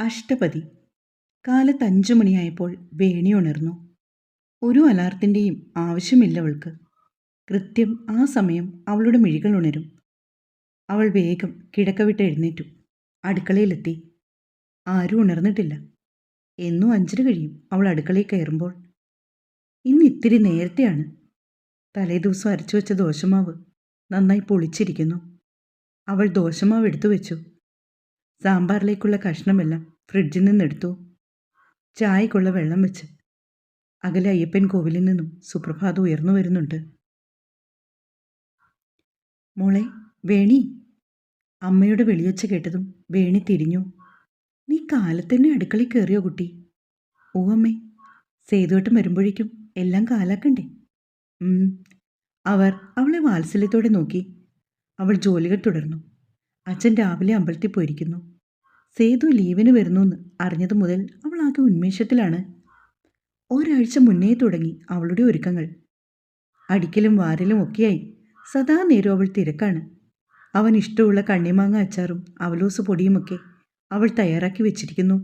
അഷ്ടപതി. കാലത്ത് 5 മണിയായപ്പോൾ വേണി ഉണർന്നു. ഒരു അലാറത്തിൻ്റെയും ആവശ്യമില്ലവൾക്ക്. കൃത്യം ആ സമയം അവളുടെ മിഴികൾ ഉണരും. അവൾ വേഗം കിടക്ക വിട്ട് എഴുന്നേറ്റു. അടുക്കളയിലെത്തി. ആരും ഉണർന്നിട്ടില്ല. എന്നും 5:30 കഴിയും അവൾ അടുക്കളയിൽ കയറുമ്പോൾ. ഇന്ന് ഇത്തിരി നേരത്തെയാണ്. തലേദിവസം അരച്ചു വെച്ച ദോശമാവ് നന്നായി പൊളിച്ചിരിക്കുന്നു. അവൾ ദോശമാവ് എടുത്തു വെച്ചു. സാമ്പാറിലേക്കുള്ള കഷ്ണമെല്ലാം ഫ്രിഡ്ജിൽ നിന്നെടുത്തു. ചായക്കുള്ള വെള്ളം വെച്ച്. അകലെ അയ്യപ്പൻ കോവിലിൽ നിന്നും സുപ്രഭാതം ഉയർന്നു വരുന്നുണ്ട്. മോളെ, വേണി. അമ്മയുടെ വെളിയൊച്ച കേട്ടതും വേണി തിരിഞ്ഞു. നീ കാലത്തന്നെ അടുക്കളയിൽ കയറിയോ കുട്ടി? ഓ അമ്മേ, സേതുവേട്ടൻ വരുമ്പോഴേക്കും എല്ലാം കാലാക്കണ്ടേ? അവർ അവളെ വാത്സല്യത്തോടെ നോക്കി. അവൾ ജോലികൾ തുടർന്നു. അച്ഛൻ രാവിലെ അമ്പലത്തിൽ പോയിരിക്കുന്നു. സേതു ലീവിന് വരുന്നുവെന്ന് അറിഞ്ഞതു മുതൽ അവൾ ആകെ ഉന്മേഷത്തിലാണ്. ഒരാഴ്ച മുന്നേ തുടങ്ങി അവളുടെ ഒരുക്കങ്ങൾ. അടിക്കലും വാരലും ഒക്കെയായി സദാ നേരം അവൾ തിരക്കാണ്. അവൻ ഇഷ്ടമുള്ള കണ്ണിമാങ്ങ അച്ചാറും അവലോസ് പൊടിയുമൊക്കെ അവൾ തയ്യാറാക്കി വെച്ചിരിക്കുന്നു.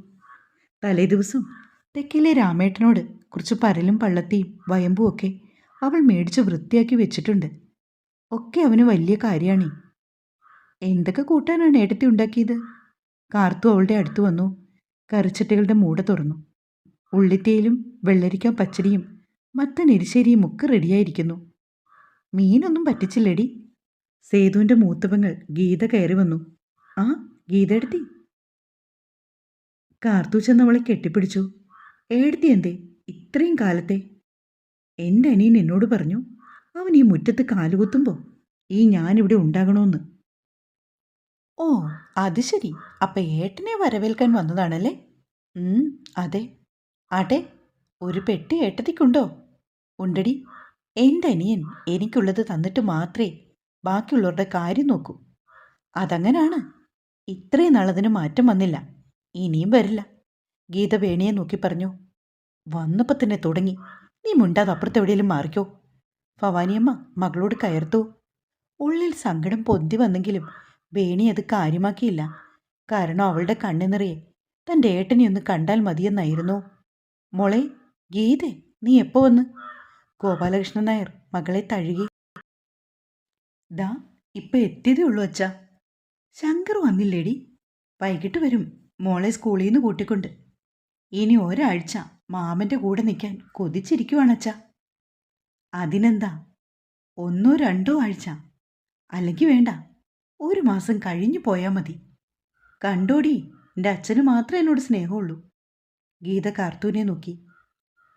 തലേദിവസം തെക്കിലെ രാമേട്ടനോട് കുറച്ച് പരലും പള്ളത്തിയും വയമ്പും ഒക്കെ അവൾ മേടിച്ച് വൃത്തിയാക്കി വെച്ചിട്ടുണ്ട്. ഒക്കെ അവന് വലിയ കാര്യമാണ്. എന്തൊക്കെ കൂട്ടാനാണ് ഏട്ടത്തി ഉണ്ടാക്കിയത്? കാർത്തു അവളുടെ അടുത്ത് വന്നു. കറിച്ചട്ടികളുടെ മൂട തുറന്നു. ഉള്ളിത്തേലും വെള്ളരിക്ക പച്ചടിയും മത്തൻ എരിശ്ശേരിയും ഒക്കെ റെഡിയായിരിക്കുന്നു. മീനൊന്നും പറ്റിച്ചില്ലടി. സേതുവിൻ്റെ മൂത്തവങ്ങൾ ഗീത കയറി വന്നു. ആ, ഗീത എടുത്തി. കാർത്തു ചെന്നവളെ കെട്ടിപ്പിടിച്ചു. ഏടത്തി എന്തേ ഇത്രയും കാലത്തെ? എൻ്റെ അനിയൻ എന്നോട് പറഞ്ഞു അവൻ ഈ മുറ്റത്ത് കാലുകുത്തുമ്പോൾ ഞാനിവിടെ ഉണ്ടാകണമെന്ന്. ഓ, അത് ശരി. അപ്പം ഏട്ടനെ വരവേൽക്കാൻ വന്നതാണല്ലേ? അതെ. ആട്ടെ, ഒരു പെട്ടി ഏട്ടത്തിക്കുണ്ടോ? ഉണ്ടടി. എൻ്റെ അനിയൻ എനിക്കുള്ളത് തന്നിട്ട് മാത്രമേ ബാക്കിയുള്ളവരുടെ കാര്യം നോക്കൂ. അതങ്ങനാണ്. ഇത്രയും നാളതിന് മാറ്റം വന്നില്ല. ഇനിയും വരില്ല. ഗീത വേണിയെ നോക്കി പറഞ്ഞു. വന്നപ്പോൾ തന്നെ തുടങ്ങി. നീ മുണ്ടാതെ അപ്പുറത്തെവിടെയെങ്കിലും മാറിക്കോ. ഭവാനിയമ്മ മകളോട് കയർത്തു. ഉള്ളിൽ സങ്കടം പൊന്തി വന്നെങ്കിലും വേണി അത് കാര്യമാക്കിയില്ല. കാരണം അവളുടെ കണ്ണു നിറയെ തൻ്റെ ഏട്ടനെ ഒന്ന് കണ്ടാൽ മതിയെന്നായിരുന്നു. മോളെ ഗീതേ, നീ എപ്പോ വന്ന്? ഗോപാലകൃഷ്ണൻ നായർ മകളെ തഴുകി. ദാ ഇപ്പം എത്തിയതേ ഉള്ളൂ അച്ഛാ. ശങ്കർ വന്നില്ലേടി? വൈകിട്ട് വരും മോളെ സ്കൂളിൽ നിന്ന് കൂട്ടിക്കൊണ്ട്. ഇനി ഒരാഴ്ച മാമൻ്റെ കൂടെ നിൽക്കാൻ കൊതിച്ചിരിക്കുവാണച്ഛാ. അതിനെന്താ, 1-2 ആഴ്ച, അല്ലെങ്കിൽ വേണ്ട 1 മാസം കഴിഞ്ഞു പോയാൽ മതി. കണ്ടോടി, എൻ്റെ അച്ഛന് മാത്രമേ എന്നോട് സ്നേഹമുള്ളൂ. ഗീത കാർത്തൂനെ നോക്കി.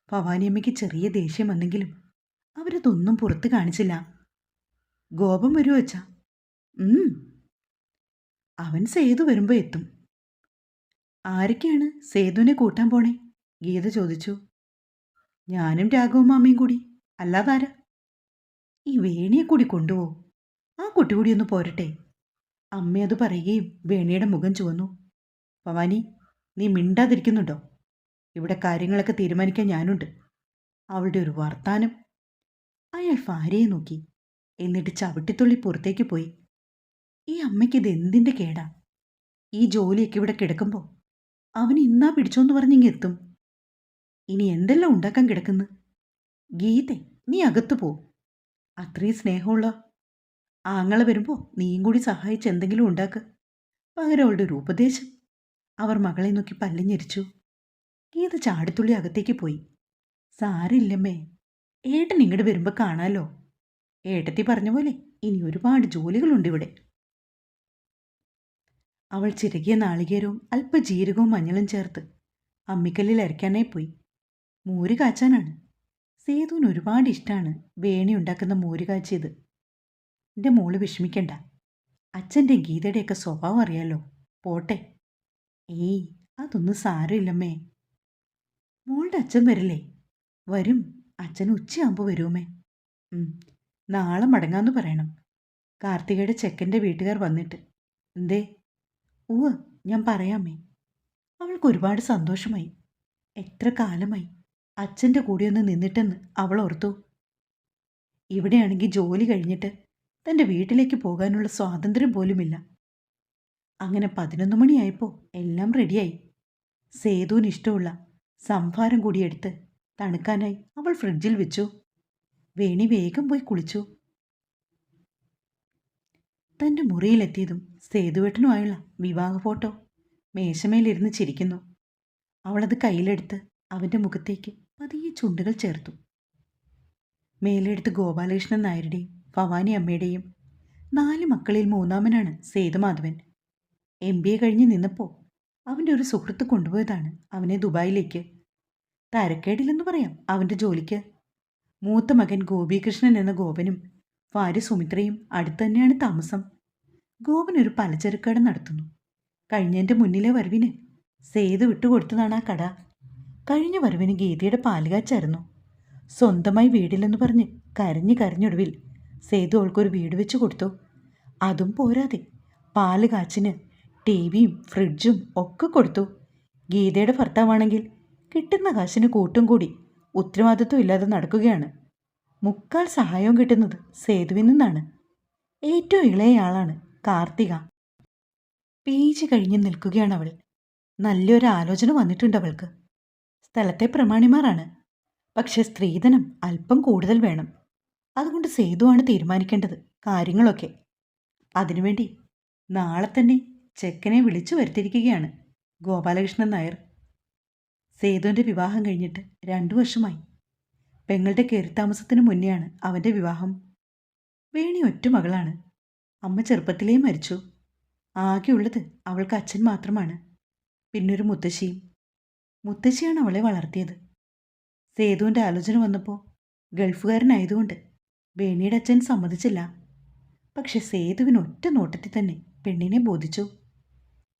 ഭവാനിയമ്മയ്ക്ക് ചെറിയ ദേഷ്യം വന്നെങ്കിലും അവരതൊന്നും പുറത്ത് കാണിച്ചില്ല. ഗോപം വരുമോ അച്ഛാ? അവൻ സേതു വരുമ്പോൾ എത്തും. ആരൊക്കെയാണ് സേതുവിനെ കൂട്ടാൻ പോണേ? ഗീത ചോദിച്ചു. ഞാനും രാഘവും മാമയും കൂടി. അല്ലാതാരാ? ഈ വേണിയെ കൂടി കൊണ്ടുപോ. ആ കുട്ടി കൂടി ഒന്ന് പോരട്ടെ. അമ്മയത് പറയുകയും വേണിയുടെ മുഖം ചുവന്നു. ഭവാനി, നീ മിണ്ടാതിരിക്കുന്നുണ്ടോ? ഇവിടെ കാര്യങ്ങളൊക്കെ തീരുമാനിക്കാൻ ഞാനുണ്ട്. അവളുടെ ഒരു വർത്താനം. അയാൾ ഭാര്യയെ നോക്കി. എന്നിട്ട് ചവിട്ടിത്തുള്ളി പുറത്തേക്ക് പോയി. ഈ അമ്മയ്ക്കിത് എന്തിൻ്റെ കേടാ? ഈ ജോലിയൊക്കെ ഇവിടെ കിടക്കുമ്പോൾ അവൻ ഇന്നാ പിടിച്ചോന്ന് പറഞ്ഞിങ്ങെത്തും. ഇനി എന്തെല്ലാം ഉണ്ടാക്കാൻ കിടക്കുന്നു? ഗീതെ, നീ അകത്തു പോ. അത്രയും സ്നേഹമുള്ള ആങ്ങളെ വരുമ്പോൾ നീയും കൂടി സഹായിച്ച് എന്തെങ്കിലും ഉണ്ടാക്ക്. പകരം അവളുടെ ഒരു ഉപദേശം. അവർ മകളെ നോക്കി പല്ലിഞ്ഞിരിച്ചു. ഗീത ചാടിത്തുള്ളി അകത്തേക്ക് പോയി. സാരില്ലമ്മേ, ഏട്ടൻ ഇങ്ങോട്ട് വരുമ്പോൾ കാണാലോ. ഏട്ടത്തി പറഞ്ഞ പോലെ ഇനി ഒരുപാട് ജോലികളുണ്ട് ഇവിടെ. അവൾ ചിരകിയ നാളികേരവും അല്പ ജീരകവും മഞ്ഞളും ചേർത്ത് അമ്മിക്കല്ലിൽ അരയ്ക്കാനായി പോയി. മോര് കാച്ചാനാണ്. സേതുവിന് ഒരുപാട് ഇഷ്ടമാണ് വേണി ഉണ്ടാക്കുന്ന മോര് കാച്ചിയത്. എൻ്റെ മോള് വിഷമിക്കണ്ട. അച്ഛൻ്റെ ഗീതയുടെയൊക്കെ സ്വഭാവം അറിയാലോ. പോട്ടെ. ഏയ്, അതൊന്നും സാരമില്ലമ്മേ. മോളുടെ അച്ഛൻ വരില്ലേ? വരും. അച്ഛൻ ഉച്ചയാകുമ്പോൾ വരുമേ. നാളെ മടങ്ങാന്ന് പറയണം. കാർത്തികയുടെ ചെക്കൻ്റെ വീട്ടുകാർ വന്നിട്ട്. എന്തേ? ഞാൻ പറയാമേ. അവൾക്ക് ഒരുപാട് സന്തോഷമായി. എത്ര കാലമായി അച്ഛൻ്റെ കൂടെ ഒന്ന് നിന്നിട്ടെന്ന് അവൾ ഓർത്തു. ഇവിടെയാണെങ്കിൽ ജോലി കഴിഞ്ഞിട്ട് തൻ്റെ വീട്ടിലേക്ക് പോകാനുള്ള സ്വാതന്ത്ര്യം പോലുമില്ല. അങ്ങനെ 11 മണിയായപ്പോൾ എല്ലാം റെഡിയായി. സേതുവിന് ഇഷ്ടമുള്ള സംഭാരം കൂടി എടുത്ത് തണുക്കാനായി അവൾ ഫ്രിഡ്ജിൽ വെച്ചു. വേണി വേഗം പോയി കുളിച്ചു. തൻ്റെ മുറിയിലെത്തിയതും സേതുവേട്ടനുമായുള്ള വിവാഹ ഫോട്ടോ മേശമേലിരുന്ന് ചിരിക്കുന്നു. അവളത് കയ്യിലെടുത്ത് അവൻ്റെ മുഖത്തേക്ക് പതിയെ ചുണ്ടുകൾ ചേർത്തു. മേലെടുത്ത് ഗോപാലകൃഷ്ണൻ നായരുടെയും ഭവാനി അമ്മയുടെയും 4 മക്കളിൽ മൂന്നാമനാണ് സേതുമാധവൻ. MBA കഴിഞ്ഞ് നിന്നപ്പോൾ അവൻ്റെ ഒരു സുഹൃത്ത് കൊണ്ടുപോയതാണ് അവനെ ദുബായിലേക്ക്. തരക്കേടില്ലെന്ന് പറയാം അവൻ്റെ ജോലിക്ക്. മൂത്ത മകൻ ഗോപികൃഷ്ണൻ എന്ന ഗോപനും ഭാര്യ സുമിത്രയും അടുത്ത് തന്നെയാണ് താമസം. ഗോപൻ ഒരു പലചരക്കട നടത്തുന്നു. കഴിഞ്ഞതിൻ്റെ മുന്നിലെ വരവിന് സേതു വിട്ടുകൊടുത്തതാണ് ആ കട. കഴിഞ്ഞ വരവിന് ഗീതയുടെ പാലുകാച്ചായിരുന്നു. സ്വന്തമായി വീടില്ലെന്ന് പറഞ്ഞ് കരഞ്ഞൊടുവിൽ സേതു അവൾക്കൊരു വീട് വെച്ച് കൊടുത്തു. അതും പോരാതെ പാല് കാച്ചിന് TVയും ഫ്രിഡ്ജും ഒക്കെ കൊടുത്തു. ഗീതയുടെ ഭർത്താവാണെങ്കിൽ കിട്ടുന്ന കാശിന് കൂട്ടും കൂടി ഉത്തരവാദിത്വം ഇല്ലാതെ നടക്കുകയാണ്. മുക്കാൽ സഹായവും കിട്ടുന്നത് സേതുവിൽ നിന്നാണ്. ഏറ്റവും ഇളയയാളാണ് കാർത്തിക. PG കഴിഞ്ഞ് നിൽക്കുകയാണ് അവൾ. നല്ലൊരു ആലോചന വന്നിട്ടുണ്ട് അവൾക്ക്. സ്ഥലത്തെ പ്രമാണിമാരാണ്. പക്ഷെ സ്ത്രീധനം അല്പം കൂടുതൽ വേണം. അതുകൊണ്ട് സേതുവാണ് തീരുമാനിക്കേണ്ടത് കാര്യങ്ങളൊക്കെ. അതിനുവേണ്ടി നാളെ തന്നെ ചെക്കനെ വിളിച്ചു വരുത്തിയിരിക്കുകയാണ് ഗോപാലകൃഷ്ണൻ നായർ. സേതുവിൻ്റെ വിവാഹം കഴിഞ്ഞിട്ട് 2 വർഷമായി. പെങ്ങളുടെ കയറിത്താമസത്തിന് മുന്നെയാണ് അവൻ്റെ വിവാഹം. വേണി ഒറ്റ മകളാണ്. അമ്മ ചെറുപ്പത്തിലേ മരിച്ചു. ആകെയുള്ളത് അവൾക്ക് അച്ഛൻ മാത്രമാണ്. പിന്നൊരു മുത്തശ്ശിയും. മുത്തശ്ശിയാണ് അവളെ വളർത്തിയത്. സേതുവിൻ്റെ ആലോചന വന്നപ്പോൾ ഗൾഫുകാരനായതുകൊണ്ട് വേണിയുടെ അച്ഛൻ സമ്മതിച്ചില്ല. പക്ഷെ സേതുവിന് ഒറ്റ നോട്ടത്തിൽ തന്നെ പെണ്ണിനെ ബോധിച്ചു.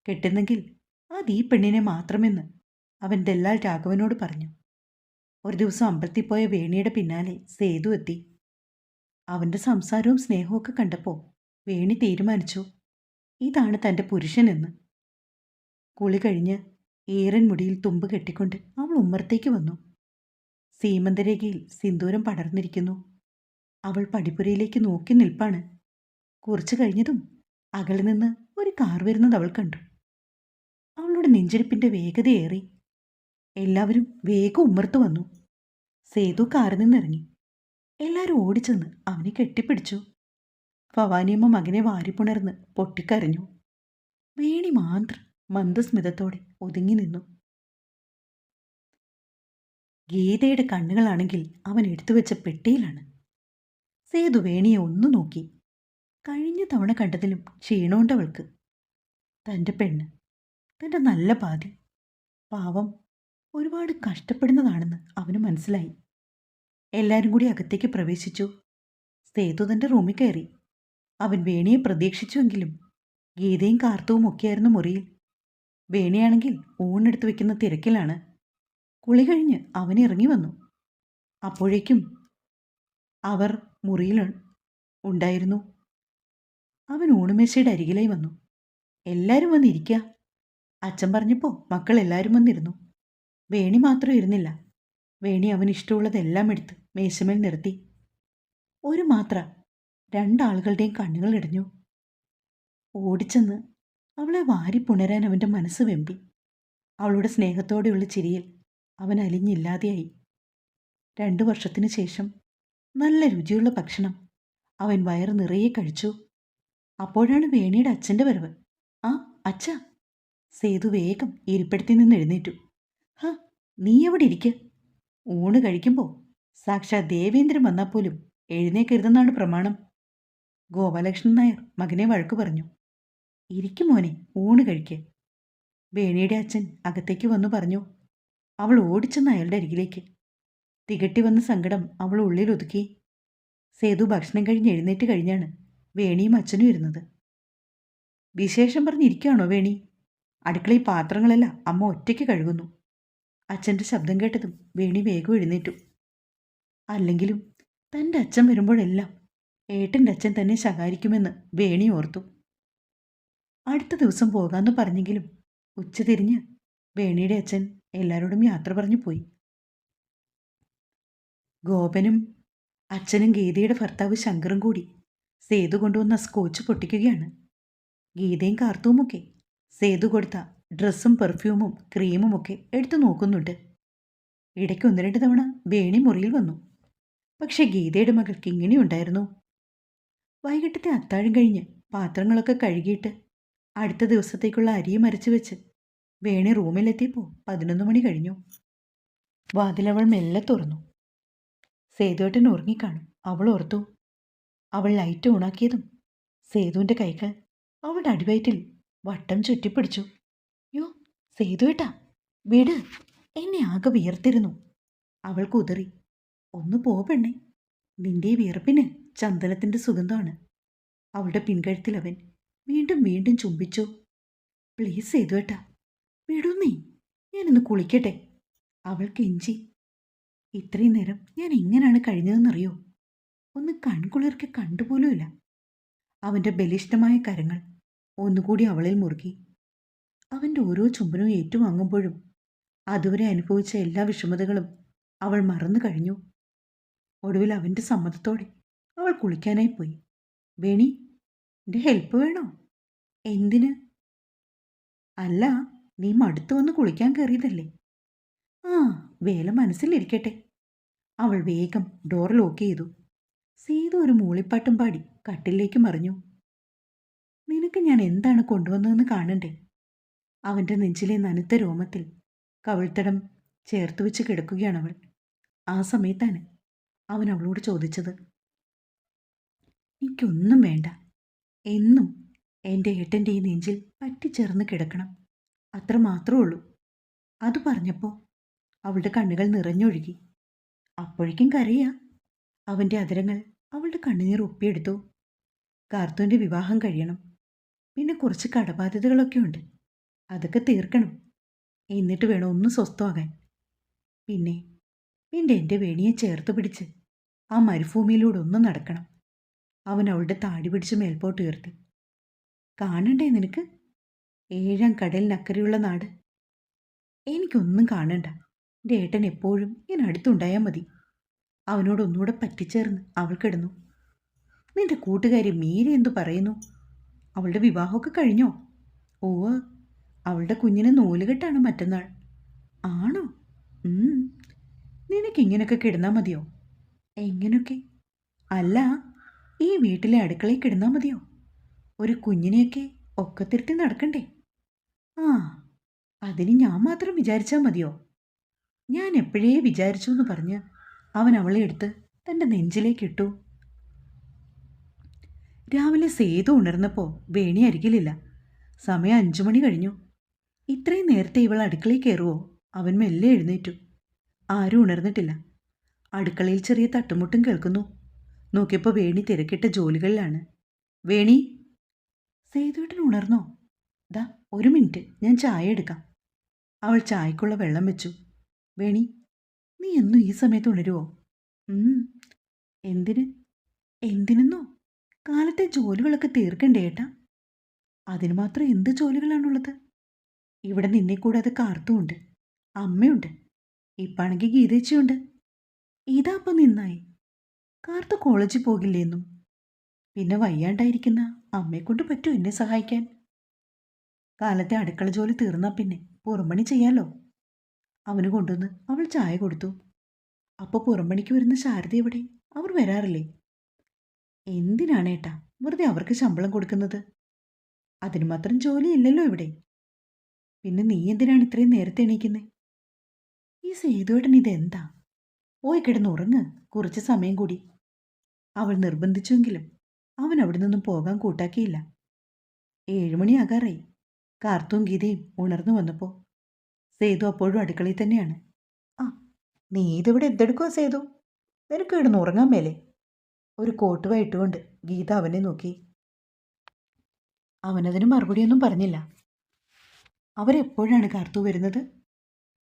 കെട്ടുന്നെങ്കിൽ അത് ഈ പെണ്ണിനെ മാത്രമെന്ന് അവൻ ദല്ലാൽ രാഘവനോട് പറഞ്ഞു. ഒരു ദിവസം അമ്പലത്തിൽ പോയ വേണിയുടെ പിന്നാലെ സേതു എത്തി. അവൻ്റെ സംസാരവും സ്നേഹവും ഒക്കെ കണ്ടപ്പോൾ വേണി തീരുമാനിച്ചു ഇതാണ് തൻ്റെ പുരുഷനെന്ന്. കുളി കഴിഞ്ഞ് ഈറൻ മുടിയിൽ തുമ്പ് കെട്ടിക്കൊണ്ട് അവൾ ഉമ്മറത്തേക്ക് വന്നു. സീമന്തരേഖയിൽ സിന്ദൂരം പടർന്നിരിക്കുന്നു. അവൾ പടിപ്പുരയിലേക്ക് നോക്കി നിൽപ്പാണ്. കുറച്ചു കഴിഞ്ഞതും അകലിൽ നിന്ന് ഒരു കാർ വരുന്നത് അവൾ കണ്ടു. അവളുടെ നെഞ്ചിടിപ്പിൻ്റെ വേഗതയേറി. എല്ലാവരും വേഗം ഉമ്മർത്ത് വന്നു. സേതു കാറിൽ നിന്നിറങ്ങി. എല്ലാവരും ഓടിച്ചെന്ന് അവനെ കെട്ടിപ്പിടിച്ചു. ഭവാനിയമ്മ മകനെ വാരിപ്പുണർന്ന് പൊട്ടിക്കരഞ്ഞു. വേണി മാത്രം മന്ദസ്മിതത്തോടെ ഒതുങ്ങി നിന്നു. ഗീതയുടെ കണ്ണുകളാണെങ്കിൽ അവൻ എടുത്തുവെച്ച പെട്ടിയിലാണ്. സേതു വേണിയെ ഒന്നു നോക്കി. കഴിഞ്ഞ തവണ കണ്ടതിലും ക്ഷീണമുണ്ടവൾക്ക്. തൻ്റെ പെണ്ണ്, തൻ്റെ നല്ല പാതി, പാവം ഒരുപാട് കഷ്ടപ്പെടുന്നതാണെന്ന് അവന് മനസ്സിലായി. എല്ലാവരും കൂടി അകത്തേക്ക് പ്രവേശിച്ചു. സേതു തൻ്റെ റൂമിൽ കയറി. അവൻ വേണിയെ പ്രതീക്ഷിച്ചുവെങ്കിലും ഗീതയും കാർത്തവും ഒക്കെയായിരുന്നു മുറിയിൽ. വേണിയാണെങ്കിൽ ഊണെടുത്ത് വെക്കുന്ന തിരക്കിലാണ്. കുളി കഴിഞ്ഞ് അവൻ ഇറങ്ങി വന്നു. അപ്പോഴേക്കും അവർ മുറിയിൽ ഉണ്ടായിരുന്നു. അവൻ ഊണുമേശയുടെ അരികിലായി വന്നു. എല്ലാവരും വന്നിരിക്കുക. അച്ഛൻ പറഞ്ഞപ്പോൾ മക്കൾ എല്ലാവരും വന്നിരുന്നു. വേണി മാത്രം ഇരുന്നില്ല. വേണി അവന് ഇഷ്ടമുള്ളതെല്ലാം എടുത്ത് മേശമേൽ നിർത്തി. ഒരു മാത്ര 2 ആളുകളുടെയും കണ്ണുകൾ ഇടഞ്ഞു. ഓടിച്ചെന്ന് അവളെ വാരിപ്പുണരാൻ അവൻ്റെ മനസ്സ് വെമ്പി. അവളുടെ സ്നേഹത്തോടെയുള്ള ചിരിയിൽ അവൻ അലിഞ്ഞില്ലാതെയായി. 2 വർഷത്തിന് ശേഷം നല്ല രുചിയുള്ള ഭക്ഷണം അവൻ വയറ് നിറയെ കഴിച്ചു. അപ്പോഴാണ് വേണിയുടെ അച്ഛൻ്റെ വരവ്. ആ അച്ഛാ! സേതു വേഗം ഇരിപ്പിടത്തിൽ നിന്ന് എഴുന്നേറ്റു. ഹാ, നീ എവിടെ ഇരിക്കുക? ഊണ് കഴിക്കുമ്പോൾ സാക്ഷാത് ദേവേന്ദ്രൻ വന്നാൽ പോലും എഴുന്നേക്കരുതെന്നാണ് പ്രമാണം. ഗോപാലകൃഷ്ണൻ നായർ മകനെ വഴക്കു പറഞ്ഞു. ഇരിക്കും മോനെ, ഊണ് കഴിക്കുക. വേണിയുടെ അച്ഛൻ അകത്തേക്ക് വന്നു പറഞ്ഞു. അവൾ ഓടിച്ചെന്ന് അയാളുടെ അരികിലേക്ക്. തികട്ടി വന്ന സങ്കടം അവൾ ഉള്ളിൽ ഒതുക്കി. സേതു ഭക്ഷണം കഴിഞ്ഞ് എഴുന്നേറ്റ് കഴിഞ്ഞാണ് വേണിയും അച്ഛനും ഇരുന്നത്. വിശേഷം പറഞ്ഞിരിക്കുകയാണോ വേണി? അടുക്കളയിൽ പാത്രങ്ങളെല്ലാം അമ്മ ഒറ്റയ്ക്ക് കഴുകുന്നു. അച്ഛൻ്റെ ശബ്ദം കേട്ടതും വേണി വേഗം എഴുന്നേറ്റു. അല്ലെങ്കിലും തൻ്റെ അച്ഛൻ വരുമ്പോഴെല്ലാം ഏട്ടൻ്റെ അച്ഛൻ തന്നെ ശകാരിക്കുമെന്ന് വേണി ഓർത്തു. അടുത്ത ദിവസം പോകാമെന്ന് പറഞ്ഞെങ്കിലും ഉച്ചതിരിഞ്ഞ് വേണിയുടെ അച്ഛൻ എല്ലാവരോടും യാത്ര പറഞ്ഞു പോയി. ഗോപനും അച്ഛനും ഗീതയുടെ ഭർത്താവ് ശങ്കറും കൂടി സേതു കൊണ്ടുവന്ന സ്കോച്ച് പൊട്ടിക്കുകയാണ്. ഗീതയും കാർത്തുവുമൊക്കെ സേതു കൊടുത്ത ഡ്രസ്സും പെർഫ്യൂമും ക്രീമും ഒക്കെ എടുത്തു നോക്കുന്നുണ്ട്. ഇടയ്ക്ക് 1-2 തവണ വേണി മുറിയിൽ വന്നു. പക്ഷേ ഗീതയുടെ മകൾക്ക് ഇങ്ങനെയുണ്ടായിരുന്നു. വൈകിട്ടത്തെ അത്താഴം കഴിഞ്ഞ് പാത്രങ്ങളൊക്കെ കഴുകിയിട്ട് അടുത്ത ദിവസത്തേക്കുള്ള അരിയും അരച്ചു വെച്ച് വേണി റൂമിലെത്തിയപ്പോൾ 11 മണി കഴിഞ്ഞു. വാതിലവൾ മെല്ലെ തുറന്നു. സേതുവേട്ടൻ ഉറങ്ങിക്കാണും. അവൾ ഓർത്തു. അവൾ ലൈറ്റ് ഓണാക്കിയതും സേതുവിൻ്റെ കൈകൾ അവളുടെ അടിവയറ്റിൽ വട്ടം ചുറ്റിപ്പിടിച്ചു. യോ സേതുവേട്ടാ, വിട്, എന്നെ ആകെ വിയർത്തിരുന്നു. അവൾ കുതറി. ഒന്ന് പോ പെണ്ണേ, നിന്റെ ഈ വിയർപ്പിന് ചന്ദനത്തിൻ്റെ സുഗന്ധമാണ്. അവളുടെ പിൻകഴുത്തിൽ അവൻ വീണ്ടും വീണ്ടും ചുംബിച്ചു. പ്ലീസ് സേതുവേട്ടാ, വിടുന്നേ, ഞാനിന്ന് കുളിക്കട്ടെ. അവൾ കെഞ്ചി. ഇത്രയും നേരം ഞാൻ എങ്ങനെയാണ് കഴിഞ്ഞതെന്നറിയോ? ഒന്ന് കൺകുളിർക്കെ കണ്ടുപോലുമില്ല. അവൻ്റെ ബലിഷ്ഠമായ കരങ്ങൾ ഒന്നുകൂടി അവളിൽ മുറുകി. അവൻ്റെ ഓരോ ചുംബനവും ഏറ്റുവാങ്ങുമ്പോഴും അതുവരെ അനുഭവിച്ച എല്ലാ വിഷമതകളും അവൾ മറന്നു കഴിഞ്ഞു. ഒടുവിൽ അവൻ്റെ സമ്മതത്തോടെ അവൾ കുളിക്കാനായി പോയി. വേണി, എൻ്റെ ഹെൽപ്പ് വേണോ? എന്തിന്? അല്ല, നീ മടുത്തു വന്ന് കുളിക്കാൻ കയറിയതല്ലേ? ആ, വേല മനസ്സിലിരിക്കട്ടെ. അവൾ വേഗം ഡോർ ലോക്ക് ചെയ്തു. സീത ഒരു മൂളിപ്പാട്ടും പാടി കട്ടിലേക്ക് മറിഞ്ഞു. നിനക്ക് ഞാൻ എന്താണ് കൊണ്ടുവന്നതെന്ന് കാണണ്ടേ? അവൻ്റെ നെഞ്ചിലെ നനുത്ത രോമത്തിൽ കവിൾത്തടം ചേർത്ത് വെച്ച് കിടക്കുകയാണവൾ. ആ സമയത്താണ് അവൻ അവളോട് ചോദിച്ചത്. എനിക്കൊന്നും വേണ്ട, എന്നും എൻ്റെ ഏട്ടൻ്റെ ഈ നെഞ്ചിൽ പറ്റിച്ചേർന്ന് കിടക്കണം, അത്ര മാത്രമേ ഉള്ളൂ. അത് പറഞ്ഞപ്പോൾ അവളുടെ കണ്ണുകൾ നിറഞ്ഞൊഴുകി. അപ്പോഴേക്കും കരയാ. അവൻ്റെ അതിരങ്ങൾ അവളുടെ കണ്ണുനീർ ഒപ്പിയെടുത്തു. കാർത്തൂൻ്റെ വിവാഹം കഴിയണം, പിന്നെ കുറച്ച് കടബാധ്യതകളൊക്കെ ഉണ്ട്, അതൊക്കെ തീർക്കണം. എന്നിട്ട് വേണം ഒന്ന് സ്വസ്ഥമാകാൻ. പിന്നെ പിന്നെ എൻ്റെ വേണിയെ ചേർത്ത് പിടിച്ച് ആ മരുഭൂമിയിലൂടെ ഒന്ന് നടക്കണം. അവൻ അവളുടെ താടി പിടിച്ച് മേൽപോട്ട് ഉയർത്തി. കാണണ്ടേ നിനക്ക് 7-ാം കടലിനക്കരെയുള്ള നാട്? എനിക്കൊന്നും കാണണ്ട, എൻ്റെ ഏട്ടൻ എപ്പോഴും ഞാൻ അടുത്തുണ്ടായാൽ മതി. അവനോടൊന്നുകൂടെ പറ്റിച്ചേർന്ന് അവൾ കിടന്നു. നിന്റെ കൂട്ടുകാരി മീര എന്തു പറയുന്നു? അവളുടെ വിവാഹമൊക്കെ കഴിഞ്ഞോ? ഓവ്, അവളുടെ കുഞ്ഞിന് നൂലുകെട്ടാണ് മറ്റന്നാൾ. ആണോ? നിനക്കിങ്ങനൊക്കെ കിടന്നാൽ മതിയോ? എങ്ങനെയൊക്കെ? അല്ല, ഈ വീട്ടിലെ അടുക്കളയിൽ കിടന്നാൽ മതിയോ? ഒരു കുഞ്ഞിനെയൊക്കെ ഒക്കത്തിരുത്തി നടക്കണ്ടേ? ആ, അതിന് ഞാൻ മാത്രം വിചാരിച്ചാൽ മതിയോ? ഞാൻ എപ്പോഴേ വിചാരിച്ചു എന്ന് പറഞ്ഞ് അവൻ അവളെ എടുത്ത് തൻ്റെ നെഞ്ചിലേക്കിട്ടു. രാവിലെ സേതു ഉണർന്നപ്പോൾ വേണി അരികിലില്ല. സമയം 5 മണി കഴിഞ്ഞു. ഇത്രയും നേരത്തെ ഇവൾ അടുക്കളയിൽ കയറുമോ? അവൻ മെല്ലെ എഴുന്നേറ്റു. ആരും ഉണർന്നിട്ടില്ല. അടുക്കളയിൽ ചെറിയ തട്ടുമുട്ടും കേൾക്കുന്നു. നോക്കിയപ്പോൾ വേണി തിരക്കിട്ട ജോലികളിലാണ്. വേണി, സേതുവേട്ടൻ ഉണർന്നോ? ദാ 1 മിനിറ്റ്, ഞാൻ ചായ എടുക്കാം. അവൾ ചായക്കുള്ള വെള്ളം വെച്ചു. വേണി, നീ എന്നും ഈ സമയത്ത് ഉണരുവോ? എന്തിന്? എന്തിനെന്നോ? കാലത്തെ ജോലികളൊക്കെ തീർക്കണ്ടേ ഏട്ടാ? അതിന് മാത്രം എന്ത് ജോലികളാണുള്ളത്? ഇവിടെ നിന്നെ കൂടാതെ കാർത്തുമുണ്ട്, അമ്മയുണ്ട്, ഇപ്പാണെങ്കിൽ ഗീതേച്ചിയുണ്ട്. ഇതാ അപ്പം നിന്നായി. കാർത്തു കോളേജിൽ പോകില്ലേന്നും? പിന്നെ വയ്യാണ്ടായിരിക്കുന്ന അമ്മയെക്കൊണ്ട് പറ്റുമോ എന്നെ സഹായിക്കാൻ? കാലത്തെ അടുക്കള ജോലി തീർന്നാൽ പിന്നെ പുറംപണി ചെയ്യാലോ. അവന് കൊണ്ടുവന്ന് അവൾ ചായ കൊടുത്തു. അപ്പോൾ പുറംപണിക്ക് വരുന്ന ശാരദ എവിടെ? അവർ വരാറില്ലേ? എന്തിനാണേട്ടാ വെറുതെ അവർക്ക് ശമ്പളം കൊടുക്കുന്നത്? അതിന് മാത്രം ജോലിയില്ലല്ലോ ഇവിടെ. പിന്നെ നീ എന്തിനാണ് ഇത്രയും നേരത്തെ എണീക്കുന്നത്? ഈ സേതുവേട്ടൻ ഇതെന്താ? പോയി കിടന്നുറങ്ങ്, കുറച്ച് സമയം കൂടി. അവൾ നിർബന്ധിച്ചുവെങ്കിലും അവൻ അവിടെ നിന്നും പോകാൻ കൂട്ടാക്കിയില്ല. 7 മണിയാകാറായി. കാർത്തും ഗീതയും ഉണർന്നു വന്നപ്പോൾ സേതു അപ്പോഴും അടുക്കളയിൽ തന്നെയാണ്. ആ, നീ ഇതിവിടെ എന്തെടുക്കുക സേതു? നിനക്ക് കിടന്ന് ഉറങ്ങാൻ മേലെ? ഒരു കോട്ടുവ ഇട്ടുകൊണ്ട് ഗീത അവനെ നോക്കി. അവനതിന് മറുപടിയൊന്നും പറഞ്ഞില്ല. അവരെപ്പോഴാണ് കാർത്തു വരുന്നത്?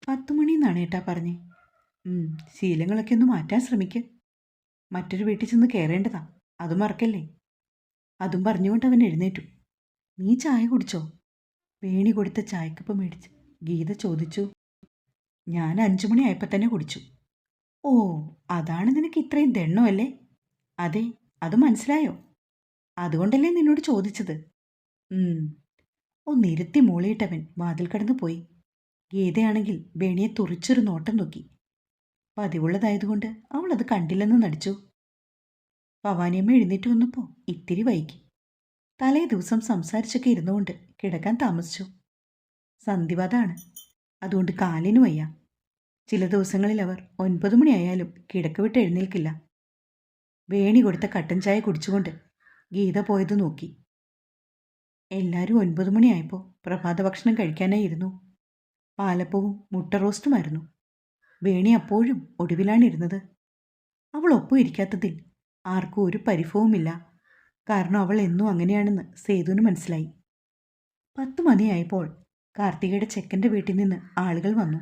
10 മണിന്നാണ് ഏട്ടാ പറഞ്ഞേ. ശീലങ്ങളൊക്കെ ഒന്ന് മാറ്റാൻ ശ്രമിക്ക്. മറ്റൊരു വീട്ടിൽ ചെന്ന് കയറേണ്ടതാ, അത് മറക്കല്ലേ. അതും പറഞ്ഞുകൊണ്ട് അവൻ എഴുന്നേറ്റു. നീ ചായ കുടിച്ചോ? വേണി കൊടുത്ത ചായക്കപ്പ് മേടിച്ച് ഗീത ചോദിച്ചു. ഞാൻ 5 മണിയായപ്പോൾ തന്നെ കുടിച്ചു. ഓ, അതാണ് നിനക്ക് ഇത്രയും ദണ്ണോ അല്ലേ? അതെ, അത് മനസ്സിലായോ? അതുകൊണ്ടല്ലേ നിന്നോട് ചോദിച്ചത്. ഒന്നിരുത്തി മൂളിയിട്ടവൻ വാതിൽ കടന്നു പോയി. ഗീതയാണെങ്കിൽ വേണിയെ തുറിച്ചൊരു നോട്ടം നോക്കി. പതിവുള്ളതായതുകൊണ്ട് അവൾ അത് കണ്ടില്ലെന്ന് നടിച്ചു. ഭവാനിയമ്മ എഴുന്നേറ്റ് വന്നപ്പോൾ ഇത്തിരി വൈകി. തലേ ദിവസം സംസാരിച്ചൊക്കെ ഇരുന്നുകൊണ്ട് കിടക്കാൻ താമസിച്ചു. സന്ധിവാതാണ്, അതുകൊണ്ട് കാലിന് വയ്യ. ചില ദിവസങ്ങളിൽ അവർ 9 മണിയായാലും കിടക്ക വിട്ട് എഴുന്നേൽക്കില്ല. വേണി കൊടുത്ത കട്ടൻ ചായ കുടിച്ചുകൊണ്ട് ഗീത പോയത് നോക്കി. എല്ലാവരും 9 മണിയായപ്പോൾ പ്രഭാത ഭക്ഷണം കഴിക്കാനായിരുന്നു. പാലപ്പവും മുട്ട റോസ്റ്റുമായിരുന്നു. വേണി അപ്പോഴും ഒടുവിലാണിരുന്നത്. അവൾ ഒപ്പം ഇരിക്കാത്തതിൽ ആർക്കും ഒരു പരിഭവവുമില്ല. കാരണം അവൾ എന്നും അങ്ങനെയാണെന്ന് സേതുവിന് മനസ്സിലായി. 10 മണിയായപ്പോൾ കാർത്തികയുടെ ചെക്കൻ്റെ വീട്ടിൽ നിന്ന് ആളുകൾ വന്നു.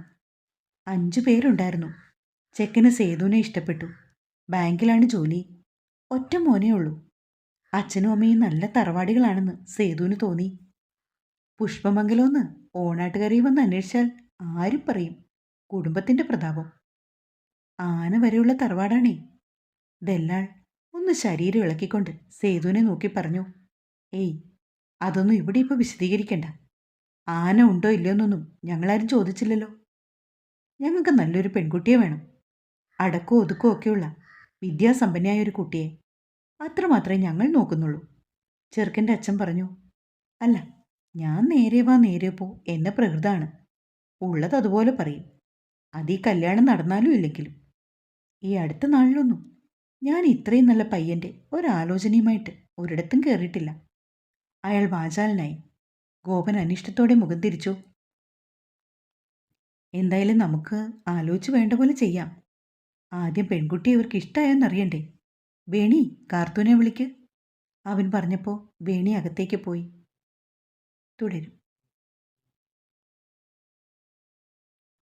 5 പേരുണ്ടായിരുന്നു. ചെക്കന് സേതുവിനെ ഇഷ്ടപ്പെട്ടു. ബാങ്കിലാണ് ജോലി. ഒറ്റ മോനേ ഉള്ളൂ. അച്ഛനും അമ്മയും നല്ല തറവാടികളാണെന്ന് സേതുവിന് തോന്നി. പുഷ്പമംഗലമെന്ന് ഓണാട്ടുകരയിൽ വന്ന് അന്വേഷിച്ചാൽ ആരും പറയും കുടുംബത്തിൻ്റെ പ്രതാപം. ആന വരെയുള്ള തറവാടാണേ. ദല്ലാൾ ഒന്ന് ശരീരം ഇളക്കിക്കൊണ്ട് സേതുവിനെ നോക്കി പറഞ്ഞു, ഏയ്, അതൊന്നും ഇവിടെ ഇപ്പോൾ വിശദീകരിക്കണ്ട. ആന ഉണ്ടോ ഇല്ലയോന്നൊന്നും ഞങ്ങളാരും ചോദിച്ചില്ലല്ലോ. ഞങ്ങൾക്ക് നല്ലൊരു പെൺകുട്ടിയെ വേണം. അടക്കോ ഒതുക്കോ ഒക്കെയുള്ള വിദ്യാസമ്പന്നയായ ഒരു കുട്ടിയെ. അത്രമാത്രമേ ഞങ്ങൾ നോക്കുന്നുള്ളൂ. ചെറുക്കൻ്റെ അച്ഛൻ പറഞ്ഞു. അല്ല, ഞാൻ നേരെ വാ നേരെ പോ എന്ന പ്രകൃതാണ്. ഉള്ളത് അതുപോലെ പറയും. അത് ഈ കല്യാണം നടന്നാലും ഇല്ലെങ്കിലും. ഈ അടുത്ത നാളിലൊന്നും ഞാൻ ഇത്രയും നല്ല പയ്യൻ്റെ ഒരാലോചനയുമായിട്ട് ഒരിടത്തും കയറിയിട്ടില്ല. അയാൾ വാചാലനായി. ഗോപൻ അനിഷ്ടത്തോടെ മുഖം തിരിച്ചു. എന്തായാലും നമുക്ക് ആലോചിച്ച് വേണ്ട പോലെ ചെയ്യാം. ആദ്യം പെൺകുട്ടിയെ ഇവർക്ക് ഇഷ്ടമായെന്നറിയണ്ടേ. വേണി, കാർത്തൂനെ വിളിക്ക്. അവൻ പറഞ്ഞപ്പോൾ വേണി അകത്തേക്ക് പോയി. തുടരും.